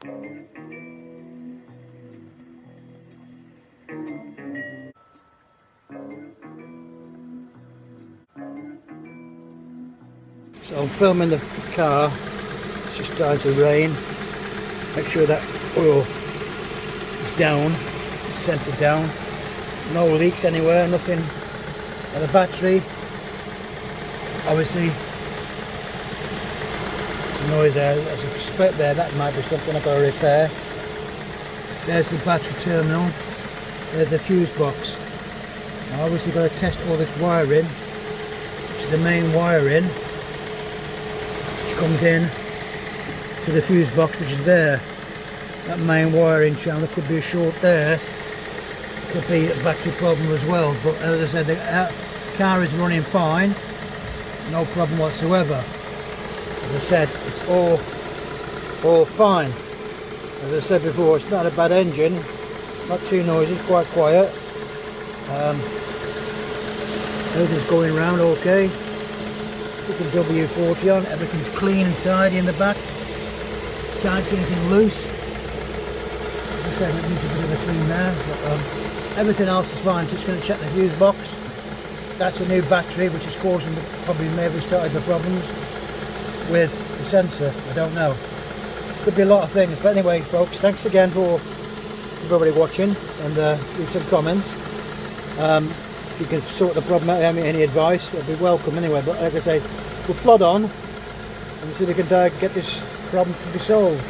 So I'm filming the car. It's just starting to rain. Make sure that oil is down, it's centered down. No leaks anywhere, nothing. And the battery, obviously, the noise there, there's a split there, that might be something I've got to repair. There's the battery terminal, there's the fuse box. I've obviously got to test all this wiring, which is the main wiring, which comes in to the fuse box, which is there. That main wiring channel, could be a short there, could be a battery problem as well, but as I said, the car is running fine, no problem whatsoever. As I said, it's all fine. As I said before, it's not a bad engine, not too noisy, it's quite quiet. Everything's going around okay. Put some W40 on, everything's clean and tidy in the back. Can't see anything loose. As I said, it needs a bit of a clean there, but everything else is fine. Just going to check the fuse box. That's a new battery which is causing, probably maybe started the problems with the sensor. I don't know. Could be a lot of things, but anyway folks, thanks again for everybody watching, and leave some comments. If you can sort the problem out, have any advice, it'll be welcome anyway. But like I say, we'll plod on and see if we can get this problem to be solved.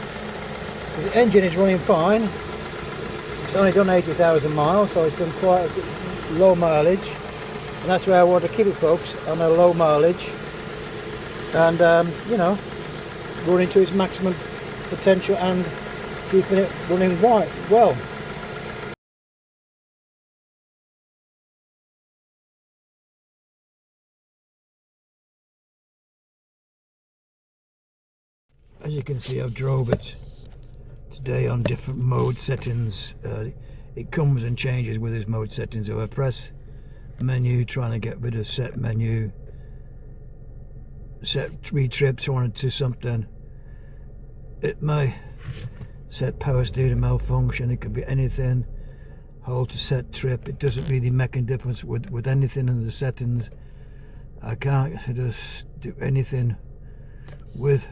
The engine is running fine. It's only done 80,000 miles, so it's done quite a low mileage, and that's where I want to keep it, folks, on a low mileage, and you know, running to its maximum potential and keeping it running well. As you can see, I've drove it today on different mode settings. It comes and changes with its mode settings. So I press menu, trying to get rid of set menu, set 3 trips, wanted to something. It may set power steering malfunction, it could be anything. Hold to set trip, it doesn't really make a difference with anything in the settings. I can't just do anything with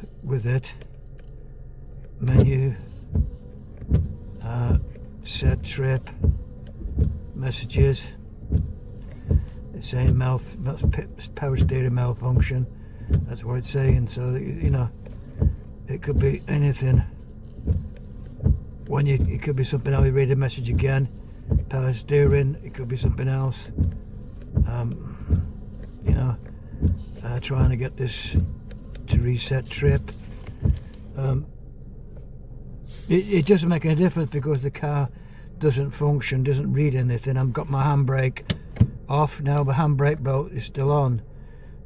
it. Menu, set trip, messages, it's saying power steering malfunction, that's what it's saying. So you know, it could be anything. It could be something else. You read a message again, power steering, it could be something else. You know, trying to get this to reset trip. It doesn't make any difference because the car doesn't function, doesn't read anything. I've got my handbrake off now, the handbrake belt is still on.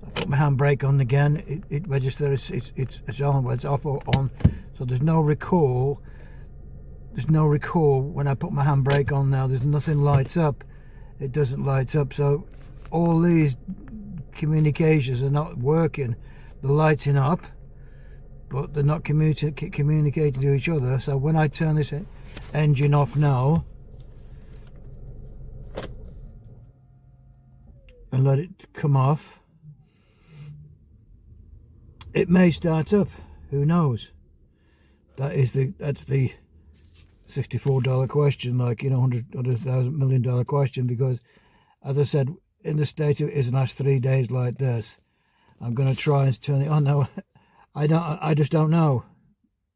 I put my handbrake on again, it registers it's on, well, it's off or on, so there's no recall. There's no recall when I put my handbrake on now. There's nothing lights up, it doesn't light up. So all these communications are not working. They're lighting up, but they're not communicating to each other. So when I turn this engine off now and let it come off, it may start up, who knows. That's the $64 question, like, you know, $100,000 million question, because as I said, in the state it is in the last 3 days like this, I'm going to try and turn it on now. I just don't know.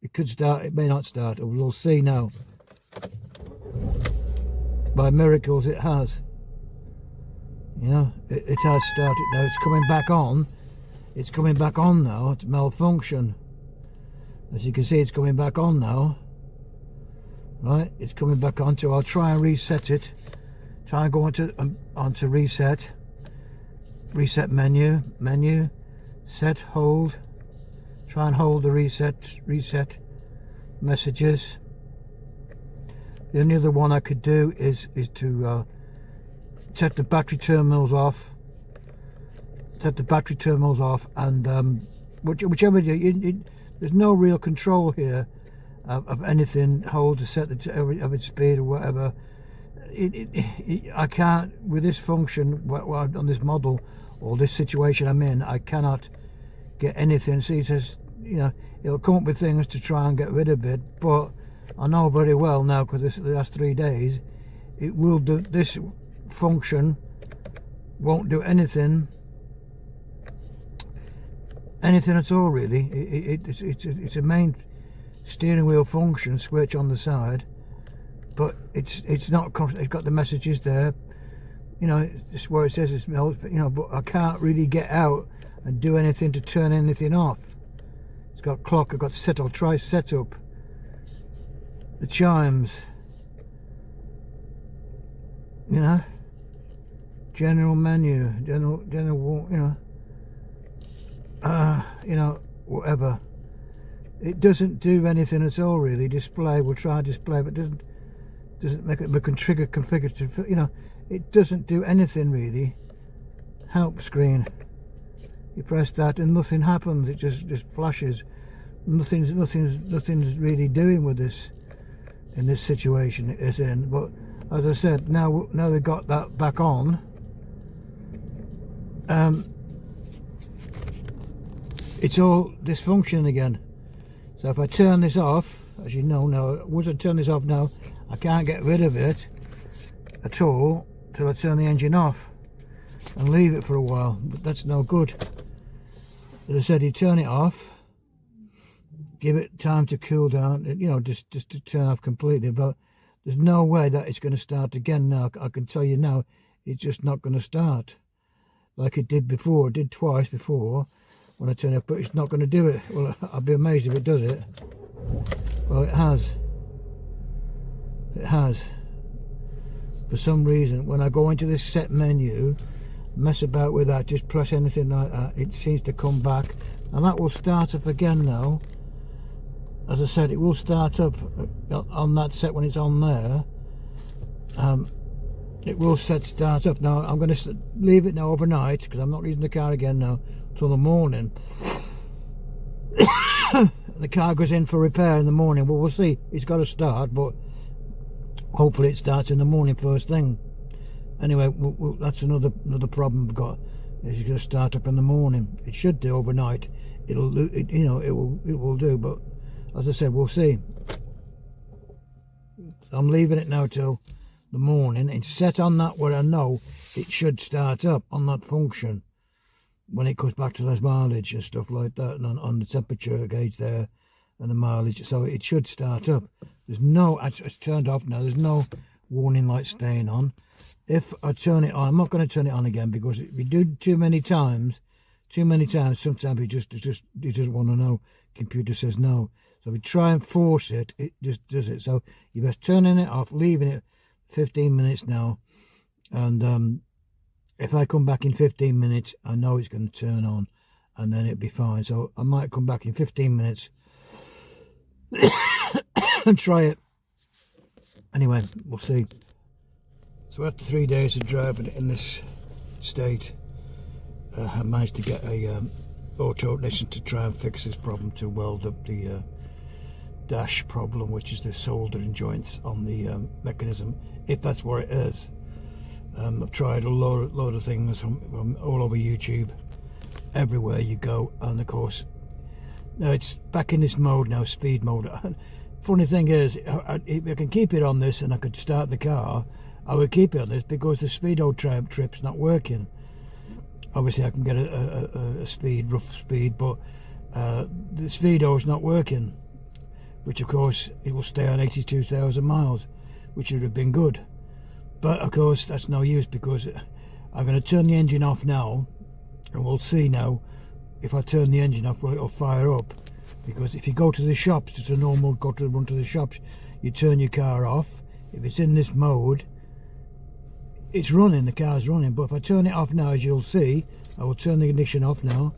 It could start, it may not start. We'll see now. By miracles it has. You know, it has started now. It's coming back on. It's coming back on now. It's malfunction. As you can see, it's coming back on now. Right, it's coming back on. So I'll try and reset it. Try and go onto reset. Reset menu, set, hold. Try and hold the reset messages. The only other one I could do is to set the battery terminals off. Set the battery terminals off, and whichever you do, there's no real control here. of anything, hold to set of its speed or whatever. I can't, with this function on this model or this situation I'm in, I cannot get anything. See, it says, you know, it'll come up with things to try and get rid of it, but I know very well now, because the last 3 days, it will do, this function won't do anything at all really. It's a main steering wheel function switch on the side, but it's not, it's got the messages there, you know, it's just where it says it's, you know, but I can't really get out and do anything to turn anything off. It's got clock, I've got set, I'll try setup, the chimes, you know, general menu, general, you know, whatever. It doesn't do anything at all really. Display, we'll try display, but doesn't make it, we can trigger configure to, you know, it doesn't do anything really. Help screen, you press that and nothing happens, it just flashes. Nothing's really doing with this in this situation it's in. But as I said, now we got that back on, it's all dysfunctioning again. So if I turn this off, as you know now, once I turn this off now, I can't get rid of it at all till I turn the engine off and leave it for a while, but that's no good. As I said, you turn it off, give it time to cool down, you know, just to turn off completely, but there's no way that it's going to start again now. I can tell you now, it's just not going to start like it did before. It did twice before when I turned it off, but it's not going to do it. Well, I'd be amazed if it does it. Well, it has. It has. For some reason, when I go into this set menu, mess about with that, just press anything like that, it seems to come back, and that will start up again now. As I said, it will start up on that set when it's on there. It will start up. Now I'm going to leave it now overnight, because I'm not using the car again now till the morning. The car goes in for repair in the morning. Well, we'll see. It's got to start, but hopefully it starts in the morning first thing. Anyway, that's another problem we've got. It's going to start up in the morning. It should do overnight. It will do. But as I said, we'll see. So I'm leaving it now till the morning. It's set on that where I know it should start up on that function when it comes back to the mileage and stuff like that, and on the temperature gauge there and the mileage. So it should start up. There's no, it's turned off now. There's no warning light staying on. If I turn it on, I'm not going to turn it on again, because if you do too many times, sometimes it doesn't want to know. Computer says no. So if we try and force it, it just does it. So you're best turning it off, leaving it 15 minutes now, and if I come back in 15 minutes, I know it's going to turn on, and then it'll be fine. So I might come back in 15 minutes and try it. Anyway, we'll see. So after 3 days of driving in this state, I managed to get a auto ignition to try and fix this problem, to weld up the dash problem, which is the soldering joints on the mechanism, if that's where it is. I've tried a load of things from all over YouTube, everywhere you go, and of course now it's back in this mode now, speed mode. Funny thing is, if I can keep it on this and I could start the car, I would keep it on this, because the speedo trip's not working. Obviously I can get a rough speed, but the speedo's not working, which of course it will stay on 82,000 miles, which would have been good. But of course that's no use, because I'm going to turn the engine off now, and we'll see now if I turn the engine off, it'll fire up. Because if you go to the shops, it's a normal run to the shops, you turn your car off. If it's in this mode, it's running, the car's running. But if I turn it off now, as you'll see, I will turn the ignition off now.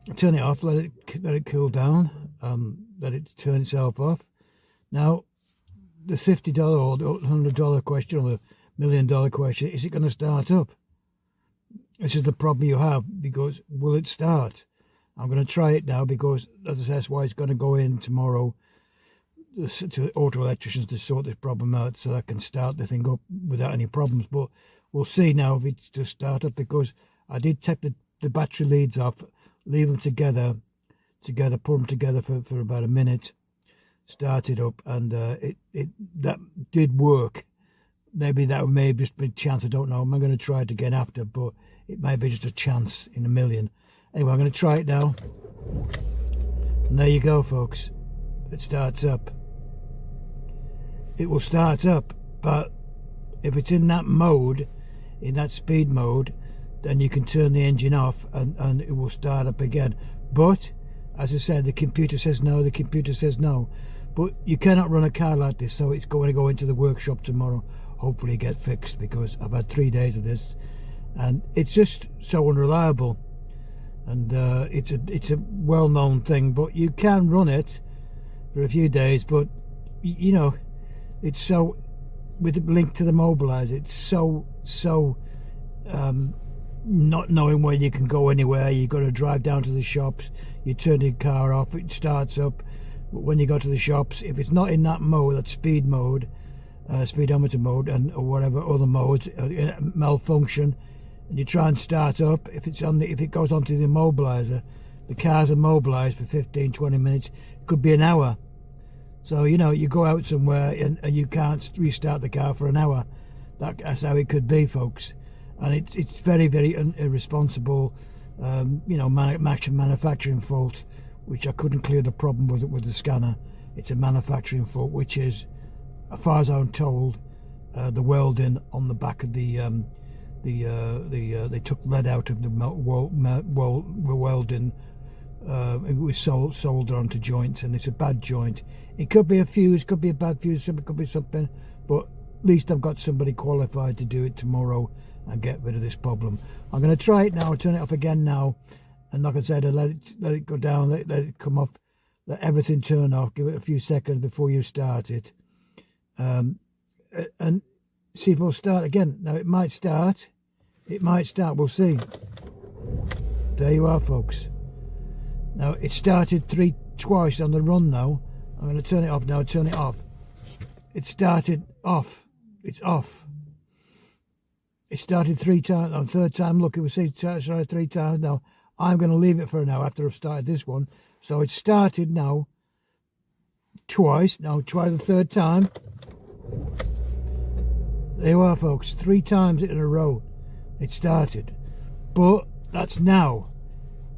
I'll turn it off, let it cool down, let it turn itself off. Now the $50 or the $100 question, or the $1 million question, is it going to start up? This is the problem you have, because will it start? I'm going to try it now, because as I said, that's why it's going to go in tomorrow to auto electricians to sort this problem out so I can start the thing up without any problems. But we'll see now if it's to start up, because I did take the battery leads off, leave them together, put them together for about a minute, start it up, and that did work. Maybe that may have just been a chance, I don't know. I'm going to try it again after, but it may be just a chance in a million. Anyway, I'm going to try it now. And there you go, folks. It starts up. It will start up, but if it's in that mode, in that speed mode, then you can turn the engine off and it will start up again. But, as I said, the computer says no, the computer says no. But you cannot run a car like this, so it's going to go into the workshop tomorrow, hopefully get fixed, because I've had 3 days of this and it's just so unreliable. And it's a well-known thing, but you can run it for a few days. But you know, it's so, with the link to the mobilizer, it's so not knowing where you can go anywhere. You've got to drive down to the shops, you turn your car off, it starts up. But when you go to the shops, if it's not in that mode, that speed mode, speedometer mode, and or whatever other modes, malfunction, and you try and start up, if it goes onto the immobilizer, the car's immobilized for 15-20 minutes. It could be an hour. So you know, you go out somewhere and you can't restart the car for an hour. That's how it could be, folks. And it's very, very irresponsible. You know, manufacturing fault, which I couldn't clear the problem with the scanner. It's a manufacturing fault, which is, as far as I'm told, the welding on the back of they took lead out of the welding. It was soldered onto joints, and it's a bad joint. It could be a fuse, could be a bad fuse, it could be something, but at least I've got somebody qualified to do it tomorrow and get rid of this problem. I'm going to try it now, turn it off again now, and like I said, let it go down, let it come off, let everything turn off, give it a few seconds before you start it, and see if it'll start again. Now it might start, we'll see. There you are, folks. Now it started twice on the run now. I'm going to turn it off now, turn it off. It started off, it's off. It started 3 times, on third time, look, it was started 3 times now. I'm going to leave it for an hour after I've started this one. So it started now twice, now try the third time. There you are, folks, 3 times in a row it started. But that's now.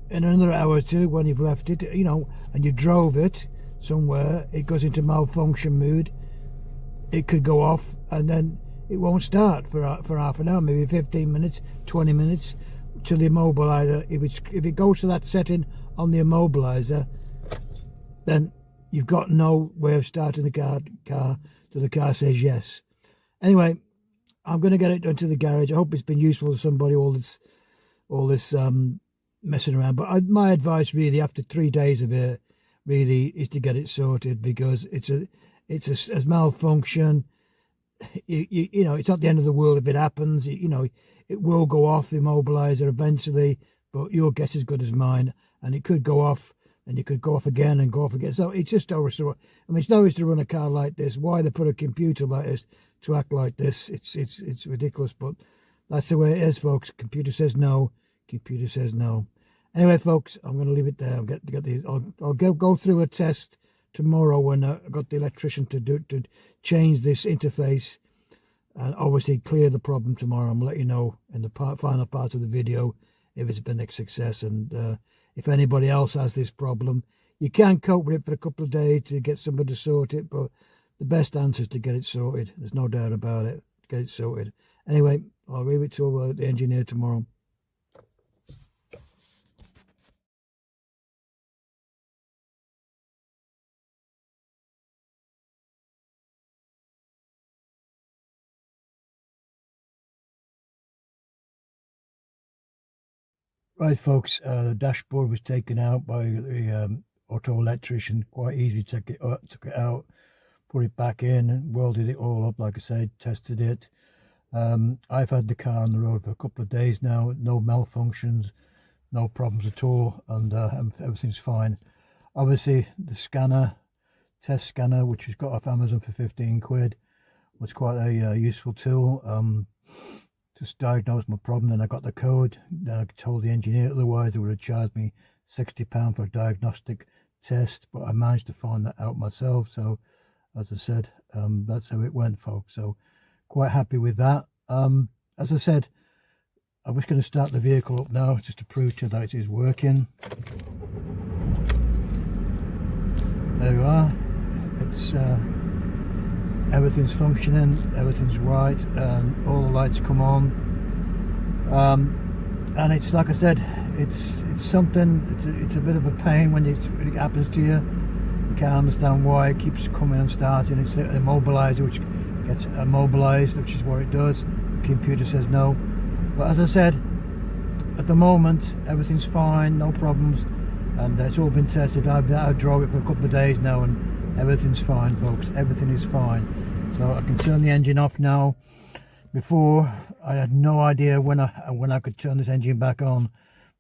In another hour or two, when you've left it, you know, and you drove it somewhere, it goes into malfunction mood. It could go off and then it won't start for half an hour, maybe 15 minutes, 20 minutes, till the immobilizer. If it goes to that setting on the immobilizer, then you've got no way of starting the car till the car says yes. Anyway, I'm going to get it into the garage. I hope it's been useful to somebody, all this messing around. But my advice really, after 3 days of it, really is to get it sorted, because it's a malfunction. You know, it's not the end of the world if it happens. You know, it will go off the immobilizer eventually, but your guess is as good as mine. And it could go off, and it could go off again and go off again. So it's just over. I mean, it's no use to run a car like this. Why they put a computer like this to act like this? It's ridiculous, but that's the way it is, folks. Computer says no. Computer says no. Anyway, folks, I'm going to leave it there. I'll go through a test tomorrow when I got the electrician to change this interface, and obviously clear the problem tomorrow. I'm going to let you know in the final part of the video if it's been a success, and if anybody else has this problem. You can cope with it for a couple of days to get somebody to sort it, but the best answer is to get it sorted. There's no doubt about it. Get it sorted. Anyway, I'll leave it to the engineer tomorrow. Right, folks, the dashboard was taken out by the auto electrician. Quite easy. Took it out, put it back in, and welded it all up. Like I said, tested it. I've had the car on the road for a couple of days now. No malfunctions, no problems at all, and everything's fine. Obviously, the scanner test scanner, which is got off Amazon for 15 quid. Was quite a useful tool. Just diagnosed my problem. Then I got the code. Then I told the engineer, otherwise they would have charged me £60 for a diagnostic test. But I managed to find that out myself. So, as I said, that's how it went, folks. So, quite happy with that. As I said, I'm just going to start the vehicle up now just to prove to you that it is working. There we are. It's everything's functioning, everything's right, and all the lights come on. And it's like I said, it's something. It's a bit of a pain when it happens to you. You can't understand why it keeps coming and starting. It's the immobilizer which gets immobilized, which is what it does. The computer says no. But as I said, at the moment everything's fine, no problems, and it's all been tested. I've drove it for a couple of days now, and everything's fine, folks. Everything is fine. So I can turn the engine off now. Before I had no idea when I could turn this engine back on,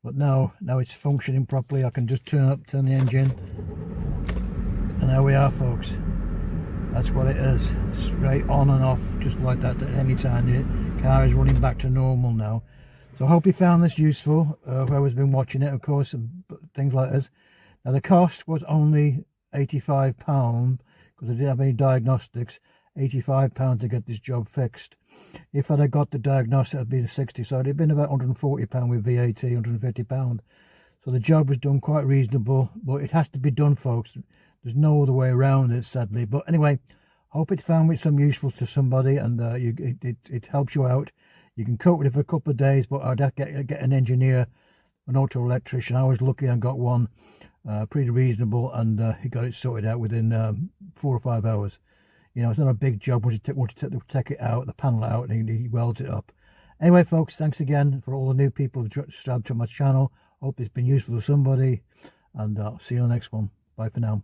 but now it's functioning properly. I can just turn the engine, and there we are, folks. That's what it is, straight on and off, just like that at any time. The car is running back to normal now. So I hope you found this useful, whoever's been watching it, of course, and things like this. Now the cost was only £85, because I didn't have any diagnostics. £85 to get this job fixed. If I'd have got the diagnostic, it'd been 60, so it'd have been about £140 with VAT, £150. So the job was done quite reasonable, but it has to be done, folks. There's no other way around it, sadly. But anyway, hope it found it some useful to somebody, and it helps you out. You can cope with it for a couple of days, but I'd have to get an engineer, an auto electrician. I was lucky and got one, pretty reasonable, and he got it sorted out within 4 or 5 hours. You know, it's not a big job once you take it out, the panel out, and he welds it up. Anyway, folks, thanks again for all the new people who subscribed to my channel. Hope it's been useful to somebody, and I'll see you on the next one. Bye for now.